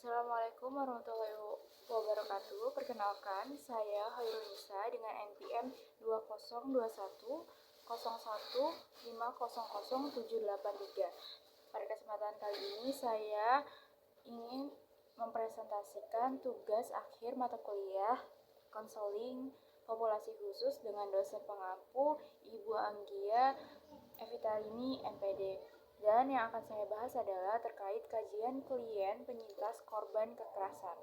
Assalamualaikum warahmatullahi wabarakatuh. Perkenalkan, saya Hairul Nisa dengan NPM 202101500783. Pada kesempatan kali ini saya ingin mempresentasikan tugas akhir mata kuliah konseling populasi khusus dengan dosen pengampu Ibu Anggia Evitarini MPD. Dan yang akan saya bahas adalah terkait kajian klien penyintas korban kekerasan.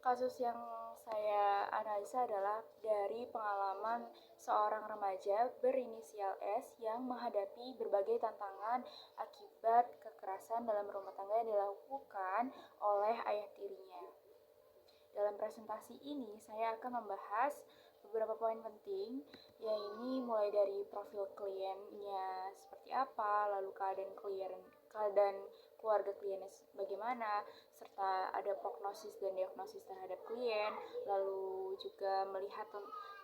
Kasus yang saya analisa adalah dari pengalaman seorang remaja berinisial S yang menghadapi berbagai tantangan akibat kekerasan dalam rumah tangga yang dilakukan oleh ayah tirinya. Dalam presentasi ini saya akan membahas beberapa poin penting, yaitu mulai dari profil kliennya seperti apa, lalu keadaan keluarga kliennya bagaimana, serta ada prognosis dan diagnosis terhadap klien, lalu juga melihat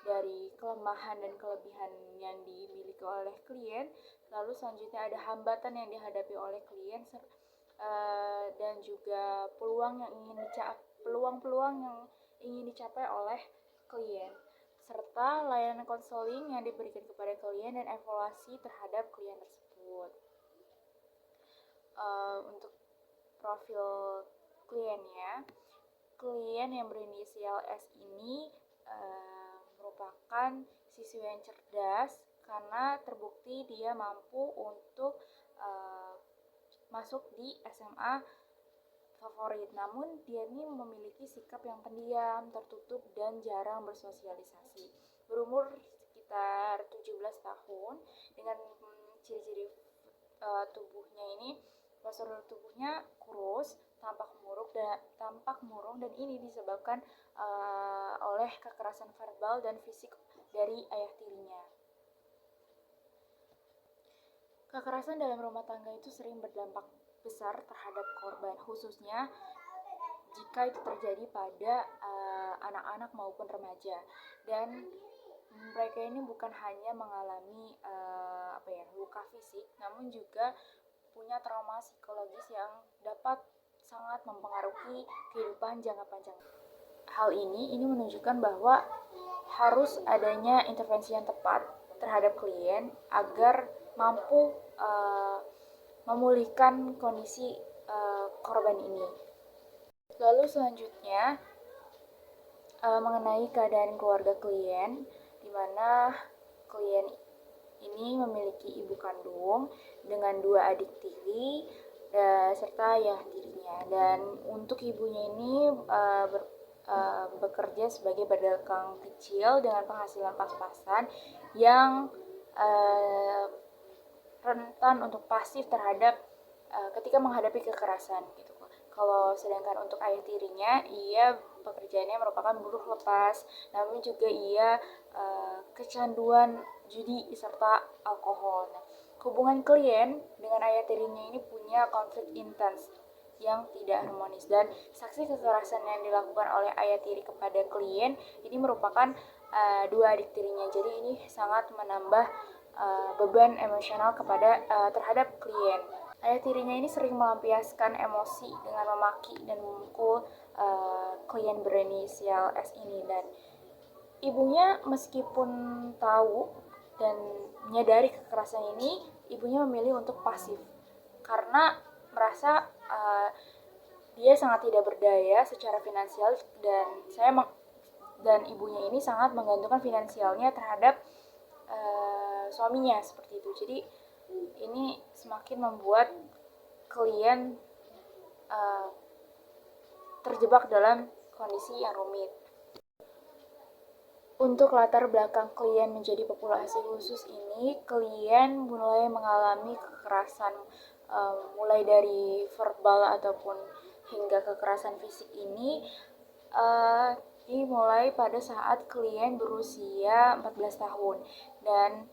dari kelemahan dan kelebihan yang dimiliki oleh klien, lalu selanjutnya ada hambatan yang dihadapi oleh klien, dan juga peluang-peluang yang ingin dicapai oleh klien, serta layanan konseling yang diberikan kepada klien dan evaluasi terhadap klien tersebut. Untuk profil kliennya, klien yang berinisial S ini merupakan siswa yang cerdas karena terbukti dia mampu untuk masuk di SMA favorit. Namun dia ini memiliki sikap yang pendiam, tertutup, dan jarang bersosialisasi. Berumur sekitar 17 tahun dengan ciri-ciri tubuhnya ini, postur tubuhnya kurus, tampak murung dan ini disebabkan oleh kekerasan verbal dan fisik dari ayah tirinya. Kekerasan dalam rumah tangga itu sering berdampak besar terhadap korban, khususnya jika itu terjadi pada anak-anak maupun remaja. Dan mereka ini bukan hanya mengalami luka fisik, namun juga punya trauma psikologis yang dapat sangat mempengaruhi kehidupan jangka panjang. Hal ini menunjukkan bahwa harus adanya intervensi yang tepat terhadap klien agar mampu memulihkan kondisi korban ini. Lalu selanjutnya mengenai keadaan keluarga klien, di mana klien ini memiliki ibu kandung dengan 2 adik tiri serta ayah tirinya. Dan untuk ibunya ini bekerja sebagai pedagang kecil dengan penghasilan pas-pasan yang rentan untuk pasif terhadap ketika menghadapi kekerasan gitu. Kalau sedangkan untuk ayah tirinya, ia pekerjaannya merupakan buruh lepas, namun juga ia kecanduan judi serta alkohol. Nah, hubungan klien dengan ayah tirinya ini punya konflik intens yang tidak harmonis, dan saksi kekerasan yang dilakukan oleh ayah tiri kepada klien ini merupakan 2 adik tirinya. Jadi ini sangat menambah beban emosional terhadap klien. Ayah tirinya ini sering melampiaskan emosi dengan memaki dan memukul klien berinisial S ini, dan ibunya meskipun tahu dan menyadari kekerasan ini, ibunya memilih untuk pasif karena merasa dia sangat tidak berdaya secara finansial, dan ibunya ini sangat menggantungkan finansialnya terhadap suaminya seperti itu. Jadi ini semakin membuat klien terjebak dalam kondisi yang rumit. Untuk latar belakang klien menjadi populasi khusus ini, klien mulai mengalami kekerasan mulai dari verbal ataupun hingga kekerasan fisik ini dimulai pada saat klien berusia 14 tahun dan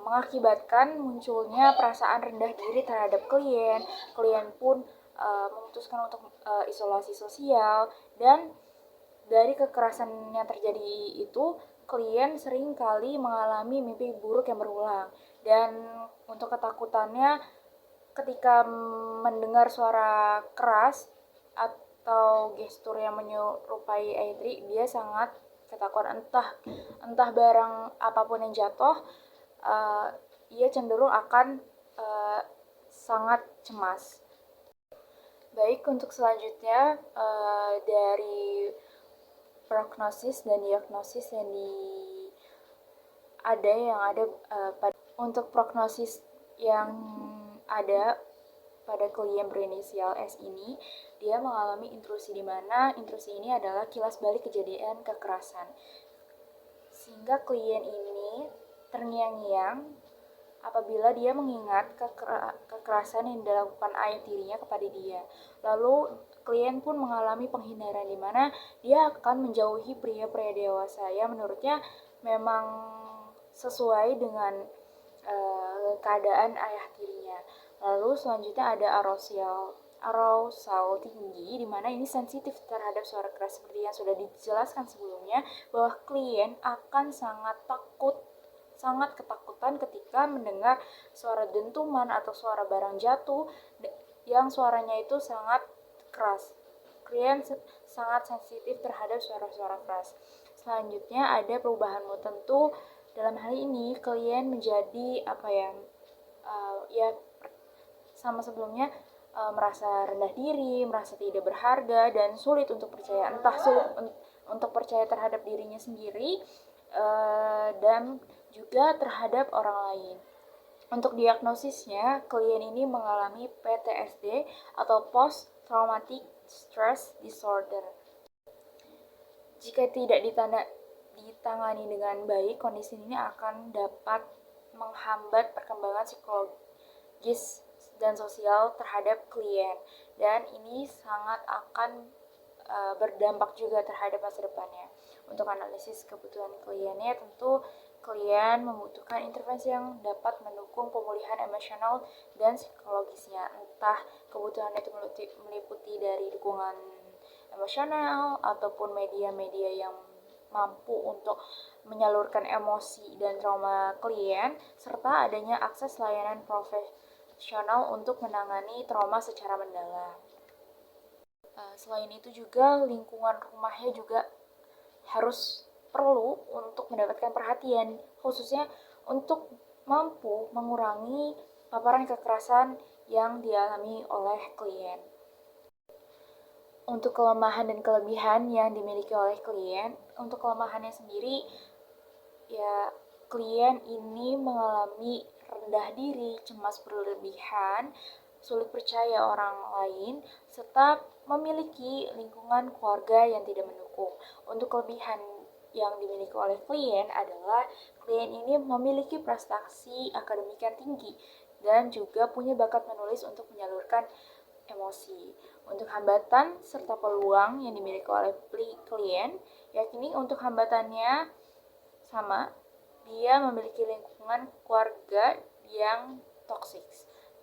mengakibatkan munculnya perasaan rendah diri terhadap klien. Klien pun memutuskan untuk isolasi sosial, dan dari kekerasan yang terjadi itu, klien sering kali mengalami mimpi buruk yang berulang. Dan untuk ketakutannya, ketika mendengar suara keras atau gestur yang menyerupai Aitri, dia sangat ketakutan, entah barang apapun yang jatuh, ia cenderung akan sangat cemas. Baik, untuk selanjutnya dari prognosis dan diagnosis yang ada untuk prognosis yang ada pada klien berinisial S ini, dia mengalami intrusi di mana intrusi ini adalah kilas balik kejadian kekerasan. Sehingga klien ini terngiang-ngiang apabila dia mengingat kekerasan yang dilakukan ayah tirinya kepada dia. Lalu klien pun mengalami penghindaran di mana dia akan menjauhi pria-pria dewasa yang menurutnya memang sesuai dengan keadaan ayah tirinya. Lalu selanjutnya ada arousal tinggi, di mana ini sensitif terhadap suara keras seperti yang sudah dijelaskan sebelumnya, bahwa klien akan sangat ketakutan ketika mendengar suara dentuman atau suara barang jatuh yang suaranya itu sangat keras. Klien sangat sensitif terhadap suara-suara keras. Selanjutnya ada perubahan mood tentu. Dalam hal ini klien menjadi ya sama sebelumnya, merasa rendah diri, merasa tidak berharga, dan sulit untuk percaya, entah sulit untuk percaya terhadap dirinya sendiri dan juga terhadap orang lain. Untuk diagnosisnya, klien ini mengalami PTSD atau Post Traumatic Stress Disorder. Jika tidak ditangani dengan baik, kondisi ini akan dapat menghambat perkembangan psikologis dan sosial terhadap klien, dan ini sangat akan berdampak juga terhadap masa depannya. Untuk analisis kebutuhan kliennya, tentu klien membutuhkan intervensi yang dapat mendukung pemulihan emosional dan psikologisnya. Entah kebutuhan itu meliputi dari dukungan emosional ataupun media-media yang mampu untuk menyalurkan emosi dan trauma klien, serta adanya akses layanan profesional untuk menangani trauma secara mendalam. Selain itu juga lingkungan rumahnya juga harus perlu untuk mendapatkan perhatian, khususnya untuk mampu mengurangi paparan kekerasan yang dialami oleh klien. Untuk kelemahan dan kelebihan yang dimiliki oleh klien, untuk kelemahannya sendiri, ya klien ini mengalami rendah diri, cemas berlebihan, sulit percaya orang lain, serta memiliki lingkungan keluarga yang tidak mendukung. Untuk kelebihan yang dimiliki oleh klien adalah klien ini memiliki prestasi akademik yang tinggi dan juga punya bakat menulis untuk menyalurkan emosi. Untuk hambatan serta peluang yang dimiliki oleh klien, yakni untuk hambatannya sama, dia memiliki lingkungan keluarga yang toksik,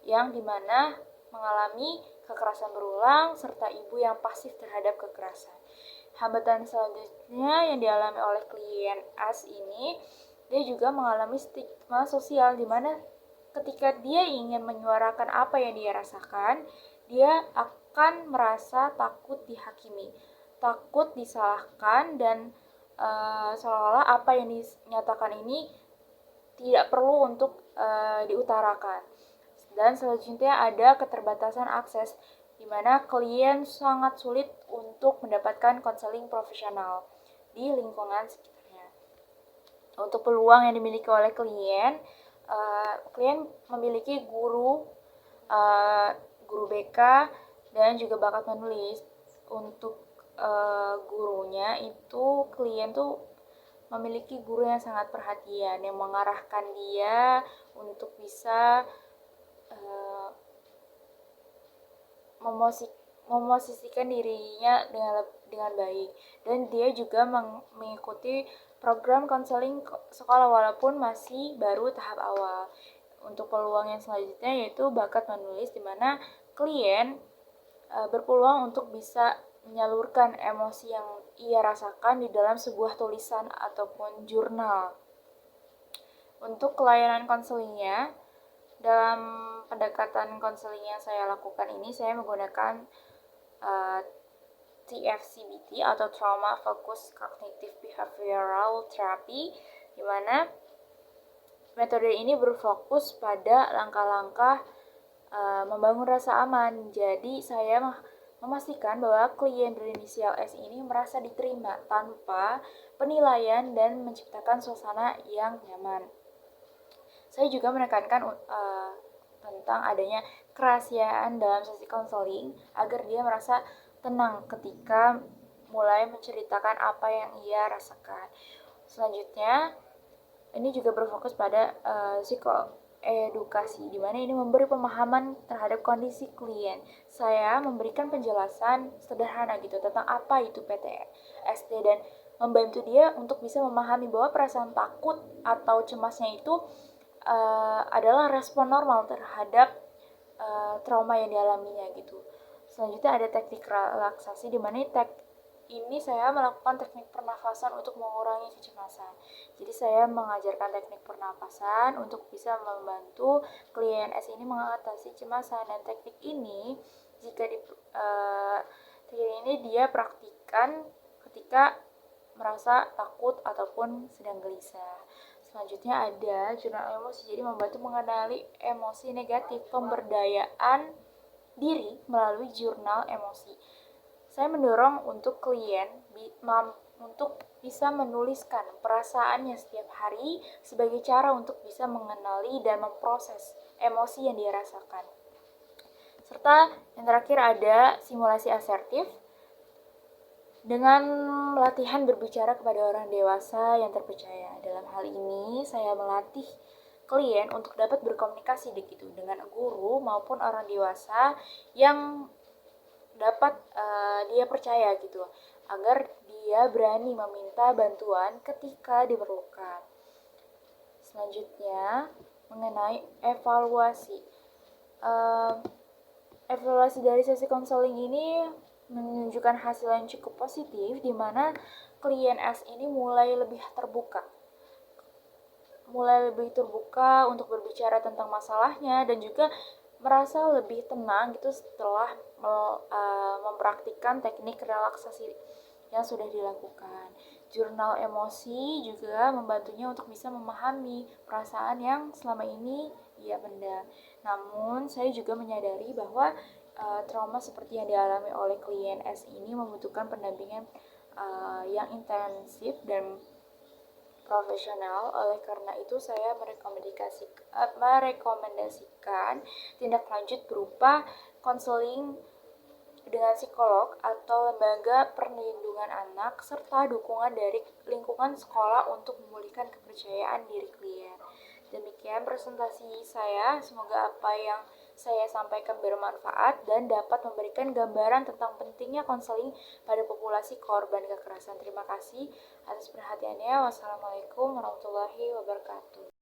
yang dimana mengalami kekerasan berulang serta ibu yang pasif terhadap kekerasan. Hambatan selanjutnya yang dialami oleh klien AS ini, dia juga mengalami stigma sosial di mana ketika dia ingin menyuarakan apa yang dia rasakan, dia akan merasa takut dihakimi, takut disalahkan, dan seolah-olah apa yang dinyatakan ini tidak perlu untuk diutarakan. Dan selanjutnya ada keterbatasan akses, di mana klien sangat sulit untuk mendapatkan konseling profesional di lingkungan sekitarnya. Untuk peluang yang dimiliki oleh klien memiliki guru BK dan juga bakat menulis. Untuk gurunya itu, klien tuh memiliki guru yang sangat perhatian, yang mengarahkan dia untuk bisa memosisikan dirinya dengan baik, dan dia juga mengikuti program konseling sekolah walaupun masih baru tahap awal. Untuk peluang yang selanjutnya yaitu bakat menulis, di mana klien berpeluang untuk bisa menyalurkan emosi yang ia rasakan di dalam sebuah tulisan ataupun jurnal. Untuk layanan konselingnya, Dalam pendekatan konseling yang saya lakukan ini, saya menggunakan TFCBT atau Trauma Focused Cognitive Behavioral Therapy, di mana metode ini berfokus pada langkah-langkah membangun rasa aman. Jadi saya memastikan bahwa klien berinisial S ini merasa diterima tanpa penilaian dan menciptakan suasana yang nyaman. Saya juga menekankan tentang adanya kerahasiaan dalam sesi konseling agar dia merasa tenang ketika mulai menceritakan apa yang ia rasakan. Selanjutnya, ini juga berfokus pada psikoedukasi, di mana ini memberi pemahaman terhadap kondisi klien. Saya memberikan penjelasan sederhana gitu tentang apa itu PTSD dan membantu dia untuk bisa memahami bahwa perasaan takut atau cemasnya itu adalah respon normal terhadap trauma yang dialaminya gitu. Selanjutnya ada teknik relaksasi, di mana ini saya melakukan teknik pernafasan untuk mengurangi kecemasan. Jadi saya mengajarkan teknik pernafasan untuk bisa membantu klien S ini mengatasi kecemasan, dan teknik ini jika dia praktikkan ketika merasa takut ataupun sedang gelisah. Selanjutnya ada jurnal emosi, jadi membantu mengenali emosi negatif, pemberdayaan diri melalui jurnal emosi. Saya mendorong untuk klien untuk bisa menuliskan perasaannya setiap hari sebagai cara untuk bisa mengenali dan memproses emosi yang dia rasakan. Serta yang terakhir ada simulasi asertif, dengan latihan berbicara kepada orang dewasa yang terpercaya. Dalam hal ini, saya melatih klien untuk dapat berkomunikasi dengan guru maupun orang dewasa yang dapat dia percaya gitu, agar dia berani meminta bantuan ketika diperlukan. Selanjutnya, mengenai evaluasi. Evaluasi dari sesi konseling ini menunjukkan hasil yang cukup positif, di mana klien S ini mulai lebih terbuka untuk berbicara tentang masalahnya dan juga merasa lebih tenang gitu setelah mempraktikkan teknik relaksasi yang sudah dilakukan. Jurnal emosi juga membantunya untuk bisa memahami perasaan yang selama ini ia pendam. Namun saya juga menyadari bahwa trauma seperti yang dialami oleh klien S ini membutuhkan pendampingan yang intensif dan profesional. Oleh karena itu saya merekomendasikan tindak lanjut berupa konseling dengan psikolog atau lembaga perlindungan anak, serta dukungan dari lingkungan sekolah untuk memulihkan kepercayaan diri klien. Demikian presentasi saya, semoga apa yang saya sampaikan bermanfaat dan dapat memberikan gambaran tentang pentingnya konseling pada populasi korban kekerasan. Terima kasih atas perhatiannya. Wassalamualaikum warahmatullahi wabarakatuh.